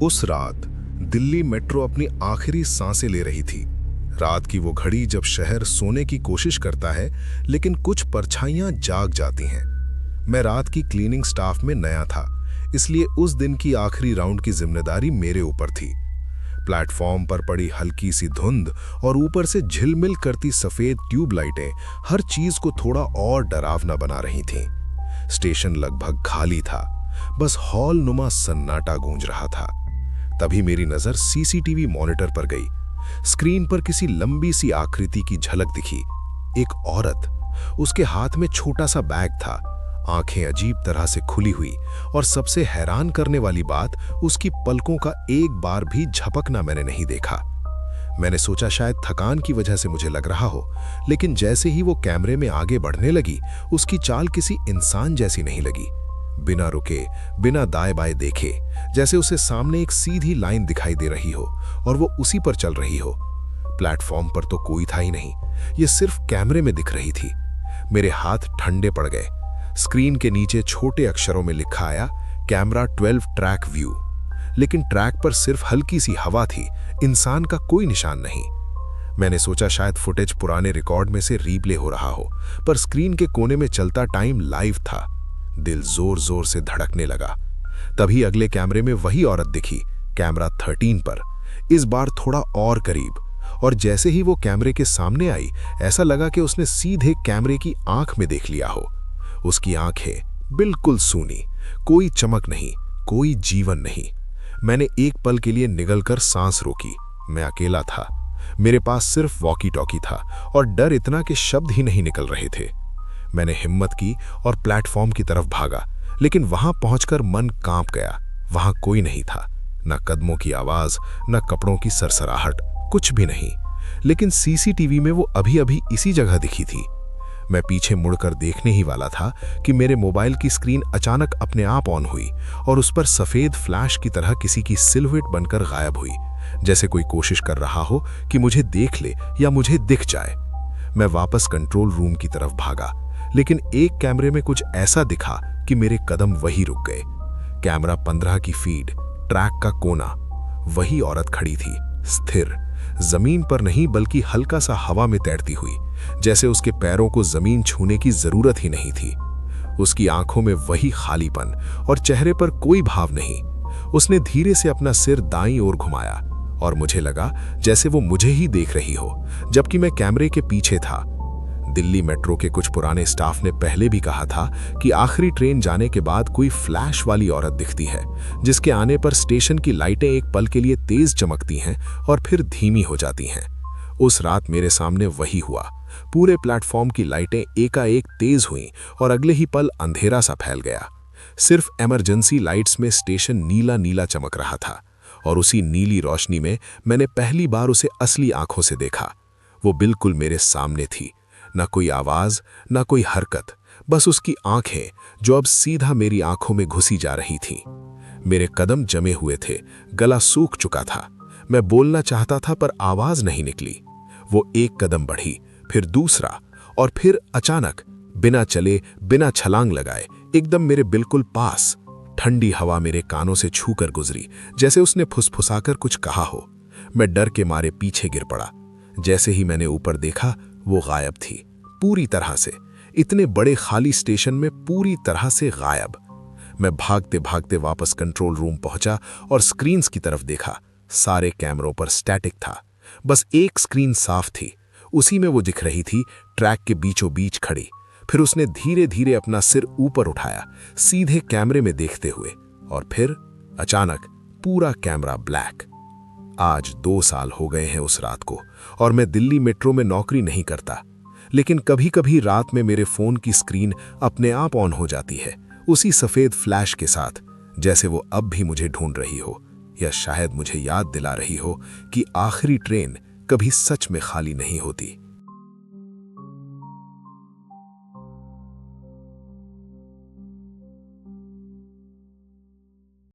उस रात दिल्ली मेट्रो अपनी आखिरी सांसें ले रही थी। रात की वो घड़ी जब शहर सोने की कोशिश करता है लेकिन कुछ परछाइयां जाग जाती हैं। मैं रात की क्लीनिंग स्टाफ में नया था, इसलिए उस दिन की आखिरी राउंड की जिम्मेदारी मेरे ऊपर थी। प्लेटफॉर्म पर पड़ी हल्की सी धुंध और ऊपर से झिलमिल करती सफेद ट्यूब लाइटें हर चीज को थोड़ा और डरावना बना रही थीं। स्टेशन लगभग खाली था, बस हॉल नुमा सन्नाटा गूंज रहा था। तभी मेरी नजर सीसीटीवी मॉनिटर पर गई। स्क्रीन पर किसी लंबी सी आकृति की झलक दिखी। एक औरत, उसके हाथ में छोटा सा बैग था, आंखें अजीब तरह से खुली हुई, और सबसे हैरान करने वाली बात, उसकी पलकों का एक बार भी झपकना मैंने नहीं देखा। मैंने सोचा शायद थकान की वजह से मुझे लग रहा हो, लेकिन जैसे ही वो कैमरे में आगे बढ़ने लगी, उसकी चाल किसी इंसान जैसी नहीं लगी। बिना रुके, बिना दाएं बाएं देखे, जैसे उसे सामने एक सीधी लाइन दिखाई दे रही हो और वो उसी पर चल रही हो। प्लेटफॉर्म पर तो कोई था ही नहीं, ये सिर्फ कैमरे में दिख रही थी। मेरे हाथ ठंडे पड़ गए। स्क्रीन के नीचे छोटे अक्षरों में लिखा आया, कैमरा 12 ट्रैक व्यू। लेकिन ट्रैक पर सिर्फ हल्की सी हवा थी, इंसान का कोई निशान नहीं। मैंने सोचा शायद फुटेज पुराने रिकॉर्ड में से रीप्ले हो रहा हो, पर स्क्रीन के कोने में चलता टाइम लाइव था। दिल जोर जोर से धड़कने लगा। तभी अगले कैमरे में वही औरत दिखी, कैमरा 13 पर, इस बार थोड़ा और करीब। और जैसे ही वो कैमरे के सामने आई, ऐसा लगा कि उसने सीधे कैमरे की आंख में देख लिया हो। उसकी आंखें बिल्कुल सूनी, कोई चमक नहीं, कोई जीवन नहीं। मैंने एक पल के लिए निगलकर सांस रोकी। मैं अकेला था, मेरे पास सिर्फ वॉकी टॉकी था और डर इतना कि शब्द ही नहीं निकल रहे थे। मैंने हिम्मत की और प्लेटफॉर्म की तरफ भागा, लेकिन वहां पहुंचकर मन कांप गया। वहां कोई नहीं था, न कदमों की आवाज, न कपड़ों की सरसराहट, कुछ भी नहीं। लेकिन सीसीटीवी में वो अभी अभी इसी जगह दिखी थी। मैं पीछे मुड़कर देखने ही वाला था कि मेरे मोबाइल की स्क्रीन अचानक अपने आप ऑन हुई और उस पर सफेद फ्लैश की तरह किसी की सिलुएट बनकर गायब हुई, जैसे कोई कोशिश कर रहा हो कि मुझे देख ले या मुझे दिख जाए। मैं वापस कंट्रोल रूम की तरफ भागा, लेकिन एक कैमरे में कुछ ऐसा दिखा कि मेरे कदम वहीं रुक गए। कैमरा 15 की फीड, ट्रैक का कोना, वही औरत खड़ी थी, स्थिर, जमीन पर नहीं बल्कि हल्का सा हवा में तैरती हुई, जैसे उसके पैरों को जमीन छूने की जरूरत ही नहीं थी। उसकी आंखों में वही खालीपन और चेहरे पर कोई भाव नहीं। उसने धीरे से अपना सिर दाईं ओर घुमाया और मुझे लगा जैसे वो मुझे ही देख रही हो, जबकि मैं कैमरे के पीछे था। दिल्ली मेट्रो के कुछ पुराने स्टाफ ने पहले भी कहा था कि आखिरी ट्रेन जाने के बाद कोई फ्लैश वाली औरत दिखती है, जिसके आने पर स्टेशन की लाइटें एक पल के लिए तेज चमकती हैं और फिर धीमी हो जाती हैं। उस रात मेरे सामने वही हुआ। पूरे प्लेटफॉर्म की लाइटें एकाएक तेज हुईं और अगले ही पल अंधेरा सा फैल गया। सिर्फ इमरजेंसी लाइट्स में स्टेशन नीला नीला चमक रहा था, और उसी नीली रोशनी में मैंने पहली बार उसे असली आंखों से देखा। वो बिल्कुल मेरे सामने थी, न कोई आवाज, न कोई हरकत, बस उसकी आंखें जो अब सीधा मेरी आंखों में घुसी जा रही थीं। मेरे कदम जमे हुए थे, गला सूख चुका था। मैं बोलना चाहता था पर आवाज नहीं निकली। वो एक कदम बढ़ी, फिर दूसरा, और फिर अचानक, बिना चले, बिना छलांग लगाए, एकदम मेरे बिल्कुल पास। ठंडी हवा मेरे कानों से छूकर गुजरी, जैसे उसने फुसफुसाकर कुछ कहा हो। मैं डर के मारे पीछे गिर पड़ा। जैसे ही मैंने ऊपर देखा, वो गायब थी, पूरी तरह से। इतने बड़े खाली स्टेशन में पूरी तरह से गायब। मैं भागते भागते वापस कंट्रोल रूम पहुंचा और स्क्रीन्स की तरफ देखा। सारे कैमरों पर स्टैटिक था, बस एक स्क्रीन साफ थी। उसी में वो दिख रही थी, ट्रैक के बीचों बीच खड़ी। फिर उसने धीरे धीरे अपना सिर ऊपर उठाया, सीधे कैमरे में देखते हुए, और फिर अचानक पूरा कैमरा ब्लैक। आज 2 साल हो गए हैं उस रात को, और मैं दिल्ली मेट्रो में नौकरी नहीं करता, लेकिन कभी कभी रात में मेरे फोन की स्क्रीन अपने आप ऑन हो जाती है, उसी सफेद फ्लैश के साथ, जैसे वो अब भी मुझे ढूंढ रही हो, या शायद मुझे याद दिला रही हो कि आखिरी ट्रेन कभी सच में खाली नहीं होती।